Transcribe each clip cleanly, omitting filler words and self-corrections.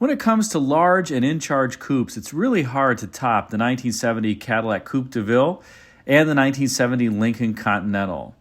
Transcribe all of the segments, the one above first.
When it comes to large and in-charge coupes, it's really hard to top the 1970 Cadillac Coupe Deville and the 1970 Lincoln Continental.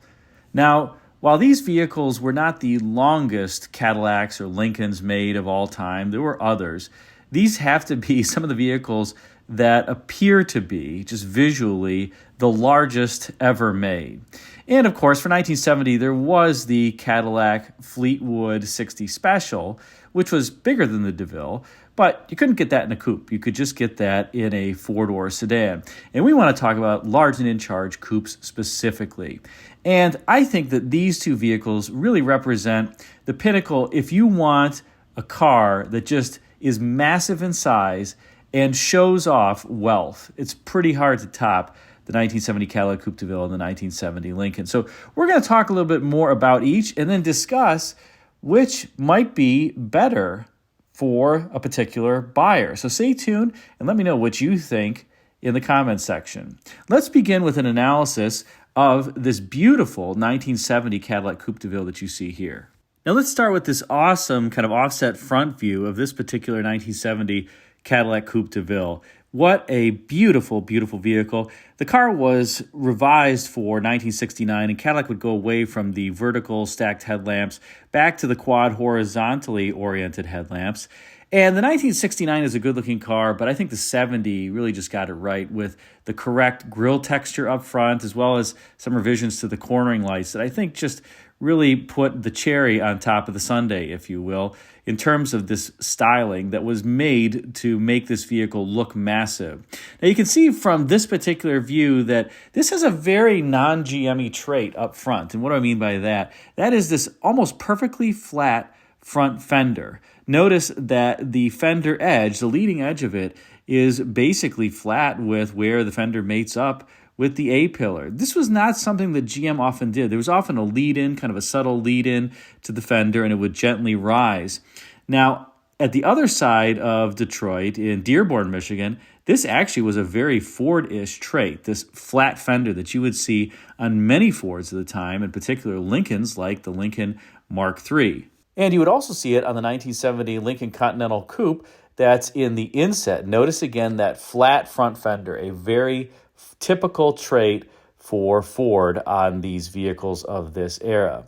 Now, while these vehicles were not the longest Cadillacs or Lincolns made of all time, there were others. These have to be some of the vehicles that appear to be, just visually, the largest ever made. And of course, for 1970, there was the Cadillac Fleetwood 60 Special, which was bigger than the DeVille, but you couldn't get that in a coupe. You could just get that in a four-door sedan. And we want to talk about large and in-charge coupes specifically. And I think that these two vehicles really represent the pinnacle if you want a car that just is massive in size and shows off wealth. It's pretty hard to top the 1970 Cadillac Coupe de Ville and the 1970 Lincoln. So we're going to talk a little bit more about each and then discuss which might be better for a particular buyer. So stay tuned and let me know what you think in the comments section. Let's begin with an analysis of this beautiful 1970 Cadillac Coupe de Ville that you see here. Now let's start with this awesome kind of offset front view of this particular 1970 Cadillac Coupe de Ville. What a beautiful, beautiful vehicle. The car was revised for 1969, and Cadillac would go away from the vertical stacked headlamps back to the quad horizontally oriented headlamps. And the 1969 is a good-looking car, but I think the 70 really just got it right with the correct grille texture up front, as well as some revisions to the cornering lights that I think just really put the cherry on top of the sundae, if you will, in terms of this styling that was made to make this vehicle look massive. Now you can see from this particular view that this has a very non-GM-y trait up front. And what do I mean by that? That is this almost perfectly flat front fender. Notice that the fender edge, the leading edge of it, is basically flat with where the fender mates up with the A-pillar. This was not something that GM often did. There was often a lead-in, kind of a subtle lead-in to the fender, and it would gently rise. Now, at the other side of Detroit, in Dearborn, Michigan, this actually was a very Ford-ish trait, this flat fender that you would see on many Fords at the time, in particular Lincolns like the Lincoln Mark III. And you would also see it on the 1970 Lincoln Continental Coupe that's in the inset. Notice again that flat front fender, a very typical trait for Ford on these vehicles of this era.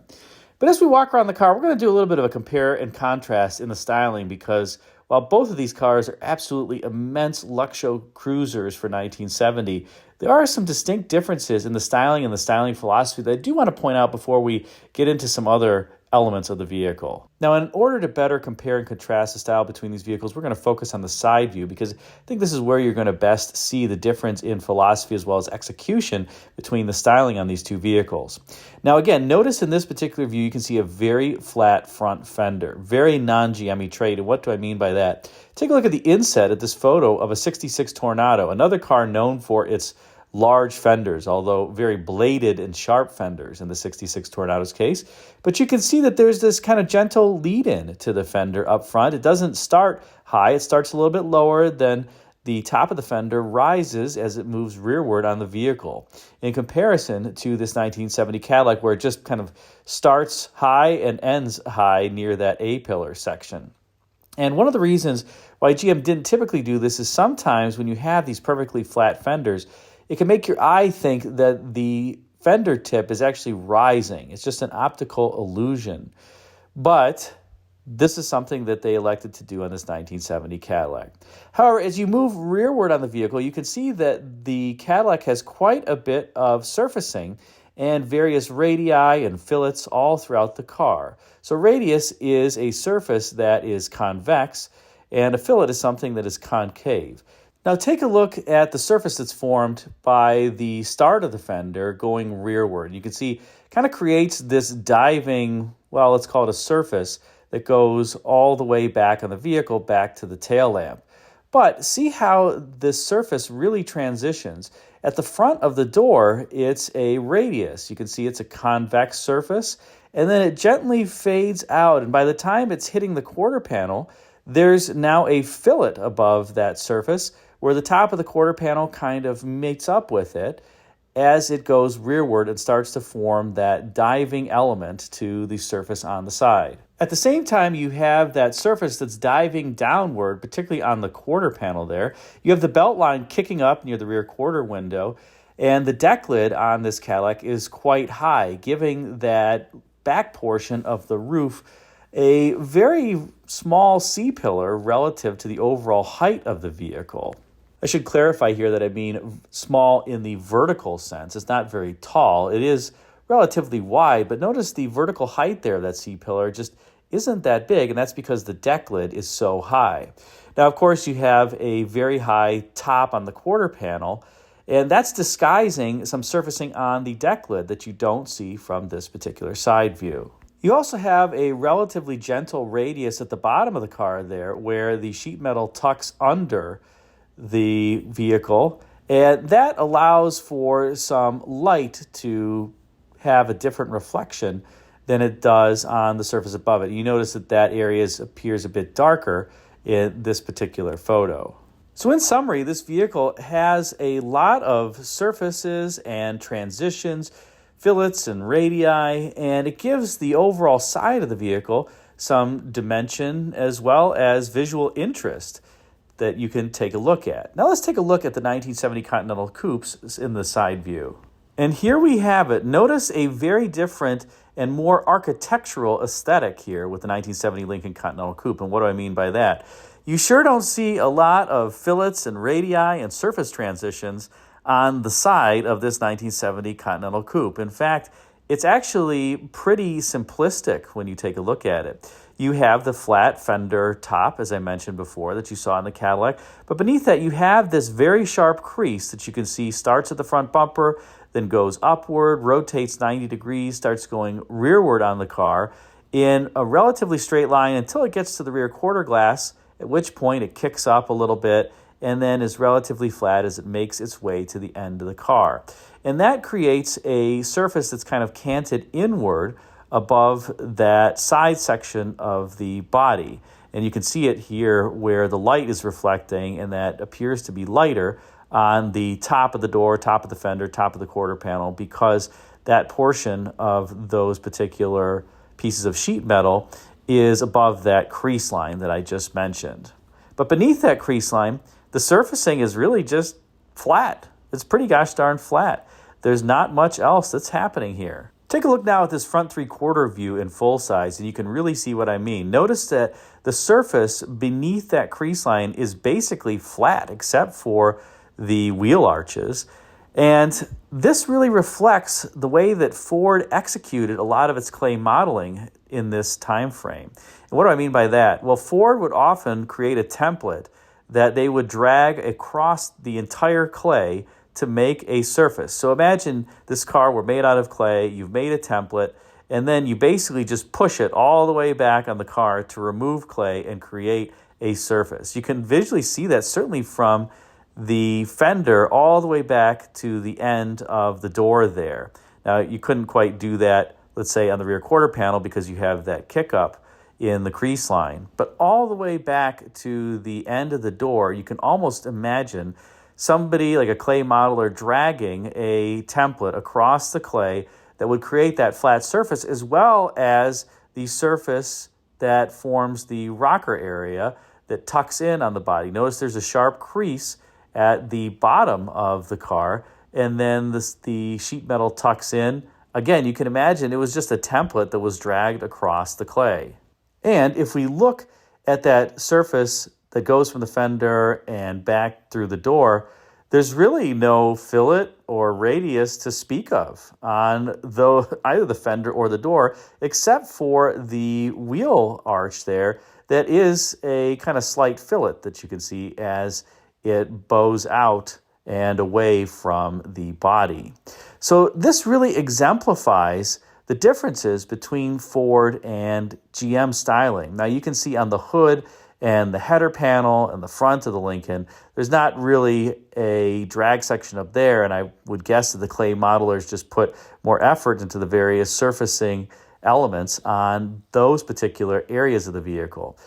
But as we walk around the car, we're going to do a little bit of a compare and contrast in the styling because while both of these cars are absolutely immense luxocruisers for 1970, there are some distinct differences in the styling and the styling philosophy that I do want to point out before we get into some other elements of the vehicle. Now, in order to better compare and contrast the style between these vehicles, we're going to focus on the side view because I think this is where you're going to best see the difference in philosophy as well as execution between the styling on these two vehicles. Now, again, notice in this particular view, you can see a very flat front fender, very non-GM-y trait. And what do I mean by that? Take a look at the inset at this photo of a 66 Tornado, another car known for its large fenders, although very bladed and sharp fenders in the 66 Tornado's case. But you can see that there's this kind of gentle lead-in to the fender up front. It doesn't start high. It starts a little bit lower, then the top of the fender rises as it moves rearward on the vehicle. In comparison to this 1970 Cadillac, where it just kind of starts high and ends high near that A-pillar section. And one of the reasons why GM didn't typically do this is sometimes when you have these perfectly flat fenders, it can make your eye think that the fender tip is actually rising. It's just an optical illusion. But this is something that they elected to do on this 1970 Cadillac. However, as you move rearward on the vehicle, you can see that the Cadillac has quite a bit of surfacing and various radii and fillets all throughout the car. So radius is a surface that is convex, and a fillet is something that is concave. Now take a look at the surface that's formed by the start of the fender going rearward. You can see kind of creates this diving, well, let's call it a surface that goes all the way back on the vehicle, back to the tail lamp. But see how this surface really transitions. At the front of the door, it's a radius. You can see it's a convex surface, and then it gently fades out. And by the time it's hitting the quarter panel, there's now a fillet above that surface, where the top of the quarter panel kind of mates up with it. as it goes rearward and starts to form that diving element to the surface on the side. At the same time, you have that surface that's diving downward, particularly on the quarter panel there. You have the belt line kicking up near the rear quarter window, and the deck lid on this Cadillac is quite high, giving that back portion of the roof a very small C-pillar relative to the overall height of the vehicle. I should clarify here that I mean small in the vertical sense. It's not very tall. It is relatively wide, but notice the vertical height there of that C-pillar just isn't that big, and that's because the deck lid is so high. Now, of course, you have a very high top on the quarter panel, and that's disguising some surfacing on the deck lid that you don't see from this particular side view. You also have a relatively gentle radius at the bottom of the car there where the sheet metal tucks under the vehicle, and that allows for some light to have a different reflection than it does on the surface above it. You notice that that area appears a bit darker in this particular photo. So in summary, this vehicle has a lot of surfaces and transitions, fillets and radii, and it gives the overall side of the vehicle some dimension as well as visual interest that you can take a look at. Now let's take a look at the 1970 Continental coupes in the side view. And here we have it. Notice a very different and more architectural aesthetic here with the 1970 Lincoln Continental Coupe. And what do I mean by that? You sure don't see a lot of fillets and radii and surface transitions on the side of this 1970 Continental Coupe. In fact, it's actually pretty simplistic when you take a look at it. You have the flat fender top, as I mentioned before, that you saw in the Cadillac. But beneath that, you have this very sharp crease that you can see starts at the front bumper, then goes upward, rotates 90 degrees, starts going rearward on the car in a relatively straight line until it gets to the rear quarter glass, at which point it kicks up a little bit and then is relatively flat as it makes its way to the end of the car. And that creates a surface that's kind of canted inward above that side section of the body. And you can see it here where the light is reflecting, and that appears to be lighter on the top of the door, top of the fender, top of the quarter panel, because that portion of those particular pieces of sheet metal is above that crease line that I just mentioned. But beneath that crease line, the surfacing is really just flat. It's pretty gosh darn flat. There's not much else that's happening here. Take a look now at this front three-quarter view in full size, and you can really see what I mean. Notice that the surface beneath that crease line is basically flat, except for the wheel arches. And this really reflects the way that Ford executed a lot of its clay modeling in this time frame. And what do I mean by that? Well, Ford would often create a template that they would drag across the entire clay to make a surface. So imagine this car were made out of clay, you've made a template, and then you basically just push it all the way back on the car to remove clay and create a surface. You can visually see that certainly from the fender all the way back to the end of the door there. Now, you couldn't quite do that, let's say, on the rear quarter panel because you have that kick up in the crease line. But all the way back to the end of the door, you can almost imagine somebody like a clay modeler dragging a template across the clay that would create that flat surface, as well as the surface that forms the rocker area that tucks in on the body. Notice there's a sharp crease at the bottom of the car, and then the sheet metal tucks in. Again, you can imagine it was just a template that was dragged across the clay. And if we look at that surface that goes from the fender and back through the door, there's really no fillet or radius to speak of on either the fender or the door, except for the wheel arch there that is a kind of slight fillet that you can see as it bows out and away from the body. So this really exemplifies the differences between Ford and GM styling. Now you can see on the hood and the header panel and the front of the Lincoln, there's not really a drag section up there, and I would guess that the clay modelers just put more effort into the various surfacing elements on those particular areas of the vehicle.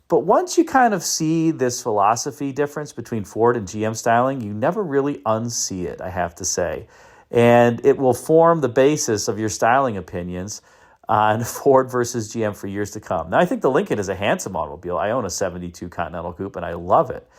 But once you kind of see this philosophy difference between Ford and GM styling, you never really unsee it, I have to say. And it will form the basis of your styling opinions on Ford versus GM for years to come. Now, I think the Lincoln is a handsome automobile. I own a 72 Continental Coupe, and I love it.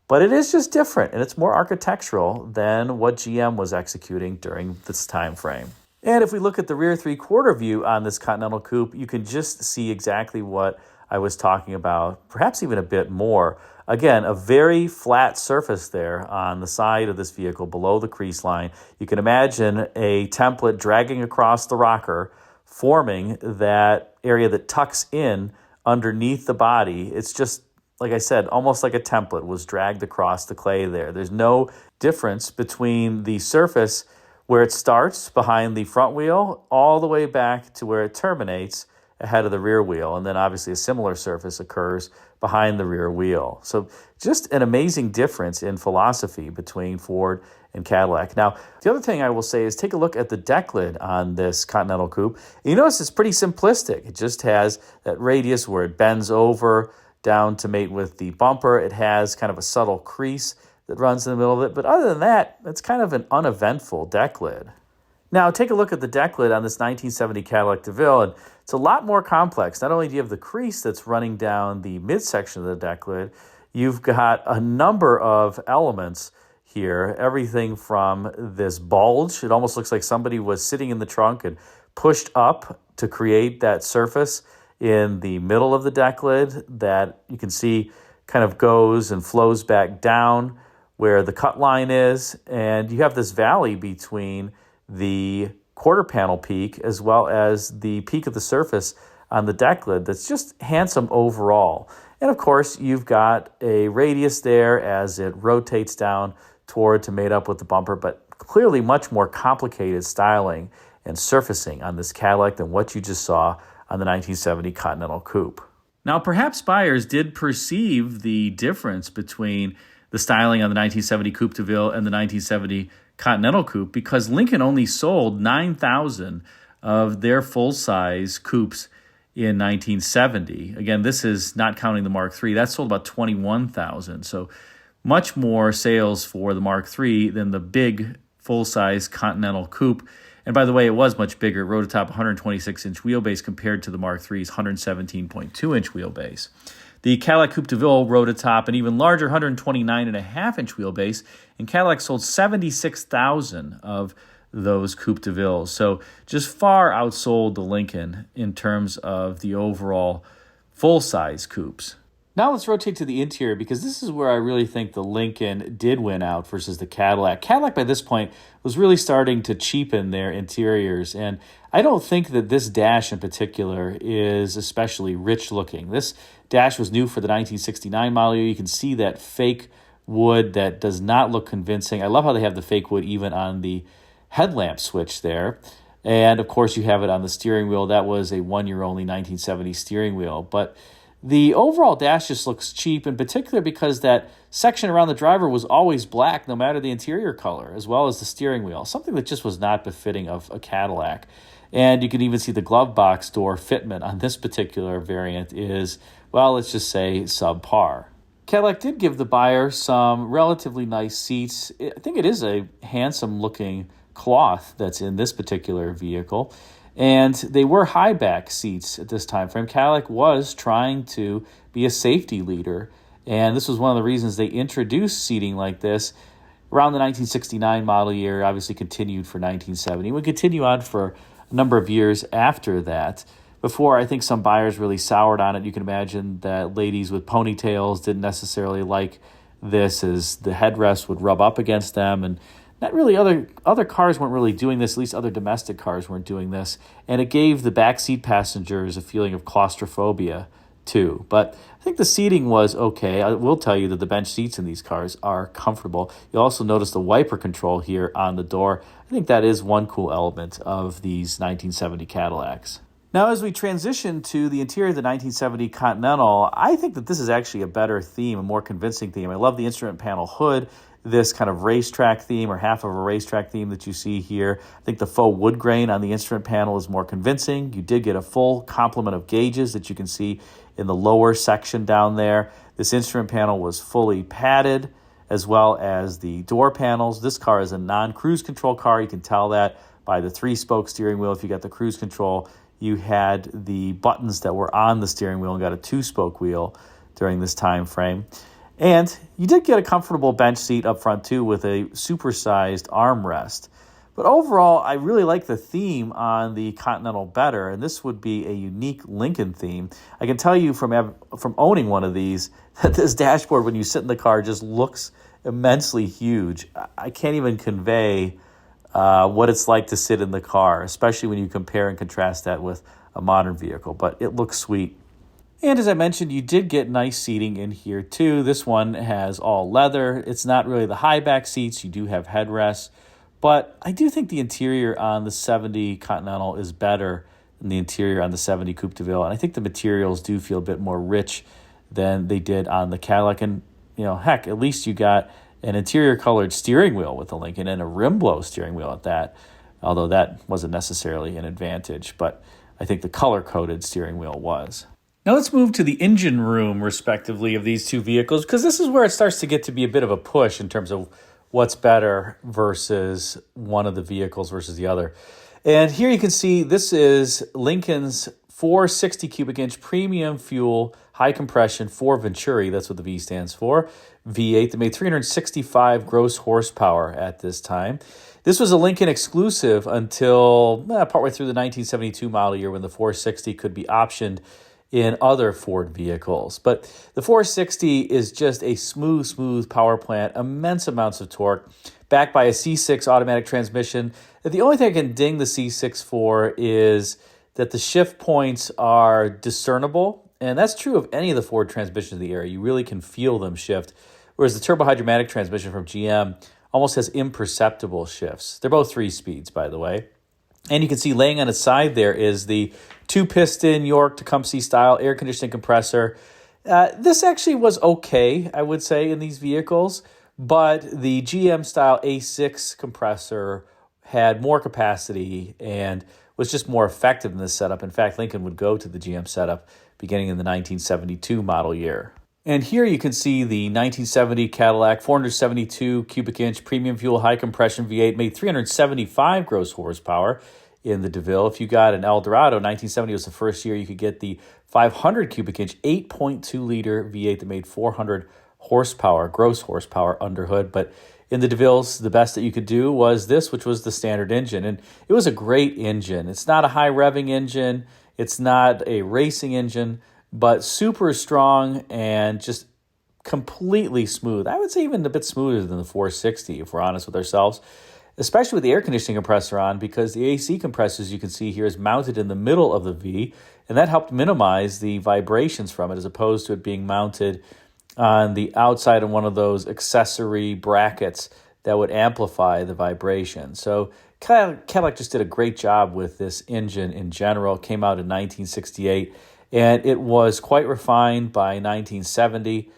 But it is just different, and it's more architectural than what GM was executing during this time frame. And if we look at the rear three-quarter view on this Continental Coupe, you can just see exactly what I was talking about, perhaps even a bit more. Again, a very flat surface there on the side of this vehicle below the crease line. You can imagine a template dragging across the rocker, forming that area that tucks in underneath the body. It's just, like I said, almost like a template was dragged across the clay there. There's no difference between the surface where it starts behind the front wheel all the way back to where it terminates ahead of the rear wheel. And then obviously a similar surface occurs behind the rear wheel. So just an amazing difference in philosophy between Ford and Cadillac. Now, the other thing I will say is take a look at the deck lid on this Continental Coupe. And you notice it's pretty simplistic. It just has that radius where it bends over down to mate with the bumper. It has kind of a subtle crease that runs in the middle of it. But other than that, it's kind of an uneventful deck lid. Now, take a look at the deck lid on this 1970 Cadillac DeVille, and it's a lot more complex. Not only do you have the crease that's running down the midsection of the deck lid, you've got a number of elements here, everything from this bulge. It almost looks like somebody was sitting in the trunk and pushed up to create that surface in the middle of the deck lid that you can see kind of goes and flows back down where the cut line is. And you have this valley between the quarter panel peak as well as the peak of the surface on the deck lid that's just handsome overall. And of course, you've got a radius there as it rotates down toward to mate up with the bumper, but clearly much more complicated styling and surfacing on this Cadillac than what you just saw on the 1970 Continental Coupe. Now, perhaps buyers did perceive the difference between the styling on the 1970 Coupe Deville and the 1970 Continental Coupe because Lincoln only sold 9,000 of their full-size coupes in 1970. Again, this is not counting the Mark III. That sold about 21,000. So much more sales for the Mark III than the big full-size Continental Coupe. And by the way, it was much bigger. It rode atop 126-inch wheelbase compared to the Mark III's 117.2-inch wheelbase. The Cadillac Coupe Deville rode atop an even larger 129.5-inch wheelbase, and Cadillac sold 76,000 of those Coupe Devilles. So just far outsold the Lincoln in terms of the overall full-size coupes. Now let's rotate to the interior because this is where I really think the Lincoln did win out versus the Cadillac. Cadillac by this point was really starting to cheapen their interiors, and I don't think that this dash in particular is especially rich looking. This dash was new for the 1969 model year. You can see that fake wood that does not look convincing. I love how they have the fake wood even on the headlamp switch there. And of course you have it on the steering wheel. That was a one-year-only 1970 steering wheel. But the overall dash just looks cheap, in particular because that section around the driver was always black, no matter the interior color, as well as the steering wheel, something that just was not befitting of a Cadillac. And you can even see the glove box door fitment on this particular variant is, well, let's just say subpar. Cadillac did give the buyer some relatively nice seats. I think it is a handsome-looking cloth that's in this particular vehicle. And they were high back seats at this time frame. Cadillac was trying to be a safety leader, and this was one of the reasons they introduced seating like this around the 1969 model year, obviously continued for 1970. It would continue on for a number of years after that, before I think some buyers really soured on it. You can imagine that ladies with ponytails didn't necessarily like this, as the headrest would rub up against them, and not really other cars weren't really doing this, at least other domestic cars weren't doing this, and it gave the backseat passengers a feeling of claustrophobia too. But I think the seating was okay. I will tell you that the bench seats in these cars are comfortable. You'll also notice the wiper control here on the door. I think that is one cool element of these 1970 Cadillacs. Now, as we transition to the interior of the 1970 Continental, I think that this is actually a better theme, a more convincing theme. I love the instrument panel hood, this kind of racetrack theme or half of a racetrack theme that you see here. I think the faux wood grain on the instrument panel is more convincing. You did get a full complement of gauges that you can see in the lower section down there. This instrument panel was fully padded, as well as the door panels. This car is a non-cruise control car. You can tell that by the 3-spoke steering wheel. If you got the cruise control, you had the buttons that were on the steering wheel and got a 2-spoke wheel during this time frame. And you did get a comfortable bench seat up front too with a supersized armrest. But overall, I really like the theme on the Continental better, and this would be a unique Lincoln theme. I can tell you from owning one of these that this dashboard, when you sit in the car, just looks immensely huge. I can't even convey what it's like to sit in the car, especially when you compare and contrast that with a modern vehicle, but it looks sweet. And as I mentioned, you did get nice seating in here too. This one has all leather. It's not really the high back seats. You do have headrests. But I do think the interior on the 70 Continental is better than the interior on the 70 Coupe Deville. And I think the materials do feel a bit more rich than they did on the Cadillac. And, heck, at least you got an interior colored steering wheel with the Lincoln and a rim blow steering wheel at that, although that wasn't necessarily an advantage. But I think the color-coded steering wheel was. Now let's move to the engine room, respectively, of these two vehicles, because this is where it starts to get to be a bit of a push in terms of what's better versus one of the vehicles versus the other. And here you can see this is Lincoln's 460 cubic inch premium fuel high compression 4 Venturi. That's what the V stands for. V8 that made 365 gross horsepower at this time. This was a Lincoln exclusive until partway through the 1972 model year when the 460 could be optioned in other Ford vehicles. But the 460 is just a smooth power plant, immense amounts of torque, backed by a C6 automatic transmission. The only thing I can ding the C6 for is that the shift points are discernible, and that's true of any of the Ford transmissions of the era. You really can feel them shift, whereas the turbohydromatic transmission from GM almost has imperceptible shifts. They're both 3 speeds, by the way. And you can see laying on its side there is the 2-piston York Tecumseh style air conditioning compressor. This actually was okay, I would say, in these vehicles, but the GM style A6 compressor had more capacity and was just more effective in this setup. In fact, Lincoln would go to the GM setup beginning in the 1972 model year. And here you can see the 1970 Cadillac 472 cubic inch premium fuel high compression V8 made 375 gross horsepower in the DeVille. If you got an Eldorado, 1970 was the first year you could get the 500 cubic inch 8.2 liter V8 that made 400 horsepower, gross horsepower under hood. But in the DeVilles, the best that you could do was this, which was the standard engine. And it was a great engine. It's not a high revving engine. It's not a racing engine, but super strong and just completely smooth. I would say even a bit smoother than the 460, if we're honest with ourselves, especially with the air conditioning compressor on, because the AC compressor, as you can see here, is mounted in the middle of the V, and that helped minimize the vibrations from it as opposed to it being mounted on the outside of one of those accessory brackets that would amplify the vibration. So Cadillac just did a great job with this engine in general. It came out in 1968. And it was quite refined by 1970.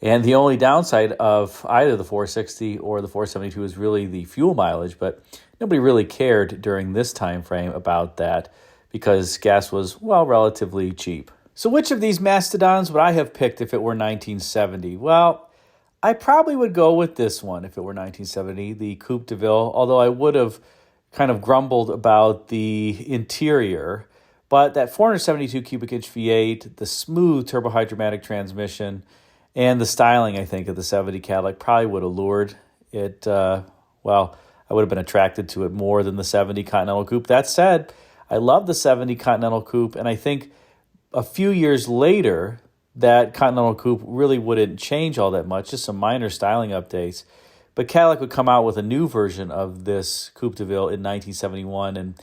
And the only downside of either the 460 or the 472 is really the fuel mileage. But nobody really cared during this time frame about that because gas was, relatively cheap. So which of these mastodons would I have picked if it were 1970? Well, I probably would go with this one if it were 1970, the Coupe Deville, although I would have kind of grumbled about the interior. But that 472 cubic inch V8, the smooth turbohydromatic transmission, and the styling, I think, of the 70 Cadillac probably would have lured it. I would have been attracted to it more than the 70 Continental Coupe. That said, I love the 70 Continental Coupe, and I think a few years later, that Continental Coupe really wouldn't change all that much, just some minor styling updates. But Cadillac would come out with a new version of this Coupe Deville in 1971, and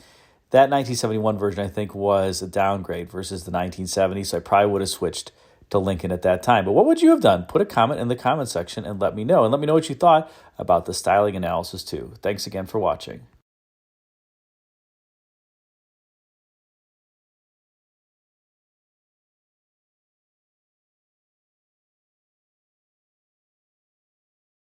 that 1971 version, I think, was a downgrade versus the 1970, so I probably would have switched to Lincoln at that time. But what would you have done? Put a comment in the comment section and let me know. And let me know what you thought about the styling analysis, too. Thanks again for watching.